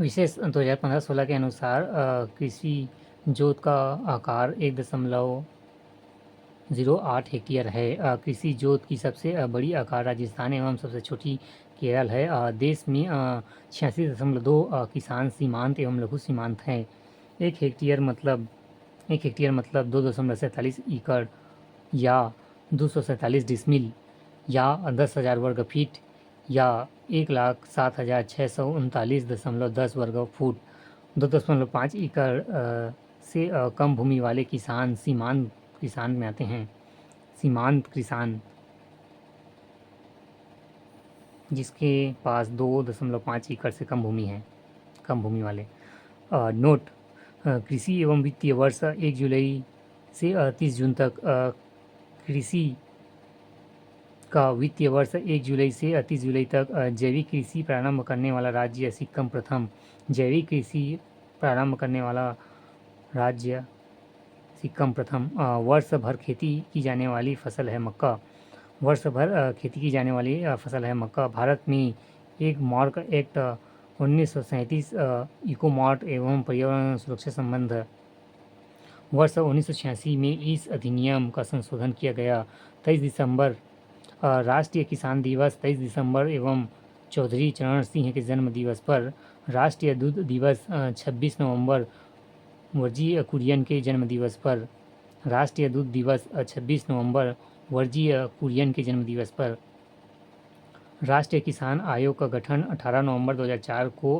विशेष 2015-16 के अनुसार कृषि जोत का आकार 1.08 हेक्टेयर है। कृषि जोत की सबसे बड़ी आकार राजस्थान एवं सबसे छोटी केरल है। देश में 86.2 किसान सीमांत एवं लघु सीमांत हैं। एक हेक्टेयर मतलब 2.47 एकड़ या 247 डिसमिल या 10,000 वर्ग फीट या 1,07,639.10 वर्ग फुट। 2.5 एकड़ से कम भूमि वाले किसान सीमांत किसान में आते हैं। सीमांत किसान जिसके पास 2.5 एकड़ से कम भूमि है, कम भूमि वाले। नोट: कृषि एवं वित्तीय वर्ष 1 जुलाई से 30 जून तक। कृषि का वित्तीय वर्ष 1 जुलाई से 30 जुलाई तक। जैविक कृषि प्रारंभ करने वाला राज्य सिक्किम प्रथम। जैविक कृषि प्रारंभ करने वाला राज्य सिक्किम प्रथम। वर्ष भर खेती की जाने वाली फसल है मक्का। वर्ष भर खेती की जाने वाली फसल है मक्का। भारत में एक मार्क एक्ट 1937 इकोमार्ट एवं पर्यावरण सुरक्षा संबंध वर्ष 1986 में इस अधिनियम का संशोधन किया गया। 23 दिसंबर राष्ट्रीय किसान दिवस 23 दिसंबर एवं चौधरी चरण सिंह के जन्म दिवस पर। राष्ट्रीय दूध दिवस 26 नवंबर वर्गीय कुरियन के जन्म दिवस पर। राष्ट्रीय दूध दिवस 26 नवंबर वर्गीय कुरियन के जन्म दिवस पर। राष्ट्रीय किसान आयोग का गठन 18 नवंबर 2004 को।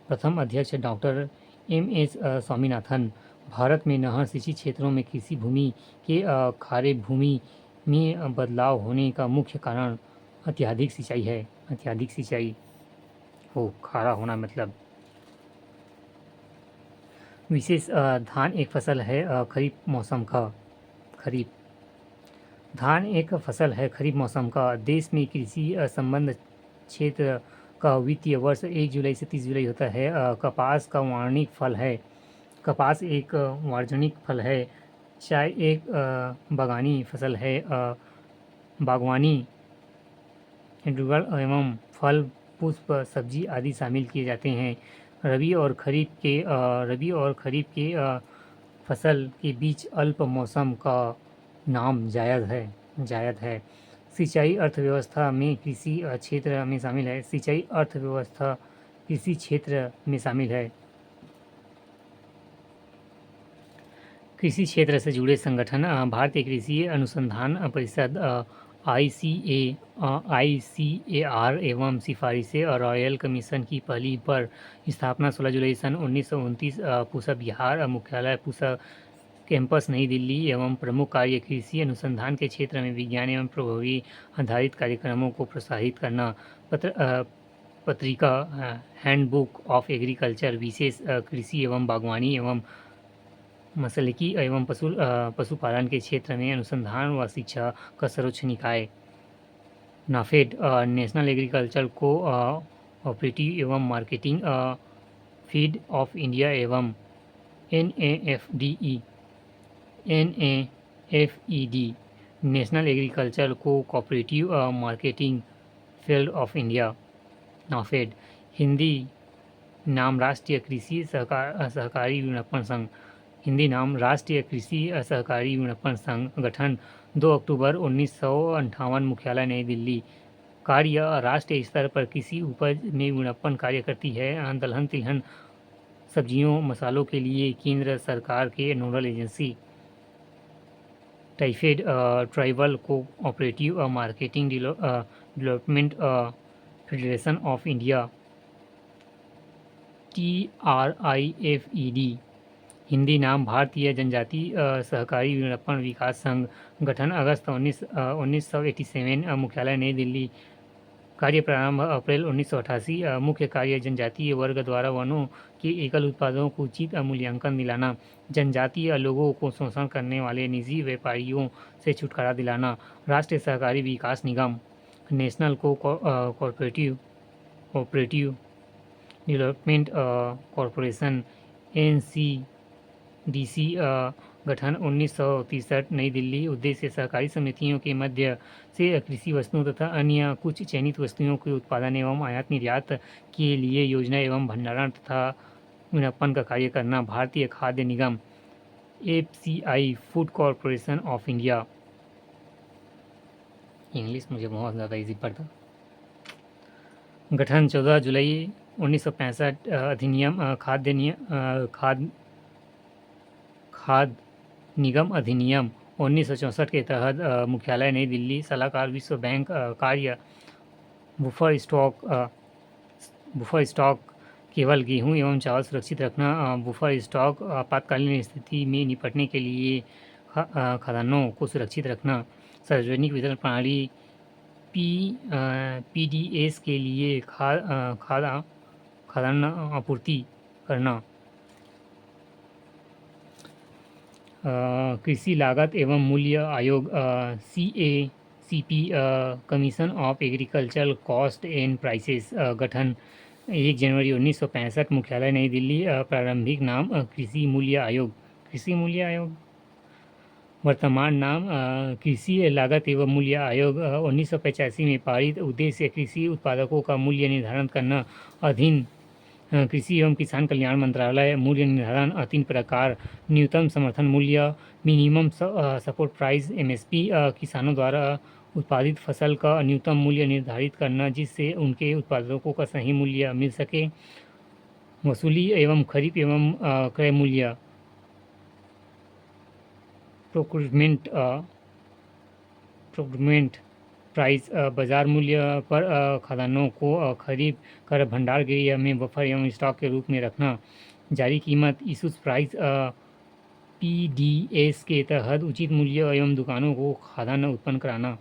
प्रथम अध्यक्ष डॉक्टर M.S. स्वामीनाथन। भारत में नहर सिंचित क्षेत्रों में कृषि भूमि के खारे भूमि में बदलाव होने का मुख्य कारण अत्यधिक सिंचाई है। अत्यधिक सिंचाई हो, खारा होना मतलब। विशेष: धान एक फसल है खरीफ मौसम का। खरीफ धान एक फसल है खरीफ मौसम का। देश में कृषि संबंध क्षेत्र का वित्तीय वर्ष 1 जुलाई से 30 जुलाई होता है। कपास का वाणिज्यिक फल है। कपास एक वाणिज्यिक फल है। चाय एक बागानी फसल है। बागवानी एवं फल, पुष्प, सब्जी आदि शामिल किए जाते हैं। रबी और खरीफ के फसल के बीच अल्प मौसम का नाम जायद है। सिंचाई अर्थव्यवस्था में कृषि क्षेत्र में शामिल है। सिंचाई अर्थव्यवस्था कृषि क्षेत्र में शामिल है। कृषि क्षेत्र से जुड़े संगठन: भारतीय कृषि अनुसंधान परिषद ICAR एवं सिफारिशें। रॉयल कमीशन की पहली पर स्थापना 16 जुलाई सन 1929। पूसा बिहार मुख्यालय, पूसा कैंपस नई दिल्ली एवं प्रमुख कार्य कृषि अनुसंधान के क्षेत्र में विज्ञान एवं प्रौद्योगिकी आधारित कार्यक्रमों को प्रोत्साहित करना। पत्रिका हैंडबुक ऑफ एग्रीकल्चर विशेष कृषि एवं बागवानी एवं मत्स्यिकी एवं पशुपालन के क्षेत्र में अनुसंधान व शिक्षा का सर्वोच्च निकाय। NAFED national agriculture co operative एवं मार्केटिंग फीड ऑफ इंडिया एवं NAFED नेशनल एग्रीकल्चर को cooperative marketing field of India. NAFED Hindi नाम राष्ट्रीय कृषि सहकारी विपणन संघ। हिंदी नाम राष्ट्रीय कृषि सहकारी विपणन संघ। गठन 2 अक्टूबर 1958। मुख्यालय नई दिल्ली। कार्य राष्ट्रीय स्तर पर कृषि उपज में विपणन कार्य करती है। दलहन तिलहन सब्जियों मसालों के लिए केंद्र सरकार के nodal agency. TRIFED tribal cooperative marketing development federation of India. TRIFED Hindi नाम भारतीय जनजाति सहकारी विपणन विकास संघ। गठन अगस्त 1987। मुख्यालय नई दिल्ली। कार्य प्रारंभ अप्रैल 1988। मुख्य कार्य जनजातीय वर्ग द्वारा वनों के एकल उत्पादों को उचित मूल्यांकन दिलाना। जनजातीय लोगों को शोषण करने वाले निजी व्यापारियों से छुटकारा दिलाना। राष्ट्रीय सहकारी विकास निगम national cooperative development corporation NCDC गठन 1963 नई दिल्ली। उद्देश्य सहकारी समितियों के मध्य से कृषि वस्तुओं तथा अन्य कुछ चयनित वस्तुओं के उत्पादन एवं आयात निर्यात के लिए योजना एवं भंडारण तथा विपणन का कार्य करना। भारतीय खाद्य निगम FCI food corporation of India. English मुझे बहुत ज़्यादा इजी पड़ता। गठन 14 जुलाई 1965। अधिनियम खाद्य निगम अधिनियम 1964 के तहत मुख्यालय नई दिल्ली। सलाहकार विश्व बैंक। कार्य बुफर स्टॉक केवल गेहूं एवं चावल सुरक्षित रखना। बुफर स्टॉक आपातकालीन स्थिति में निपटने के लिए खदानों को सुरक्षित रखना। सार्वजनिक वितरण प्रणाली PDS के लिए खाद्यान्न आपूर्ति करना। कृषि लागत एवं मूल्य आयोग CACP commission of agricultural cost and prices. गठन 1 जनवरी 1965। मुख्यालय नई दिल्ली। प्रारंभिक नाम कृषि मूल्य आयोग। कृषि मूल्य आयोग। वर्तमान नाम कृषि लागत एवं मूल्य आयोग। 1985 में पारित। उद्देश्य कृषि उत्पादकों का मूल्य निर्धारण करना। अधीन कृषि एवं किसान कल्याण मंत्रालय। मूल्य निर्धारण 3 प्रकार। न्यूनतम समर्थन मूल्य मिनिमम सपोर्ट प्राइस MSP। किसानों द्वारा उत्पादित फसल का न्यूनतम मूल्य निर्धारित करना जिससे उनके उत्पादों का सही मूल्य मिल सके। वसूली एवं खरीद एवं क्रय मूल्य प्रोक्योरमेंट प्राइस। बाजार मूल्य पर खदानों को खरीद कर भंडार गृह में बफर एवं स्टॉक के रूप में रखना। जारी कीमत इशूज प्राइस। PDS के तहत उचित मूल्य एवं दुकानों को खाद्यान्न उत्पन्न कराना।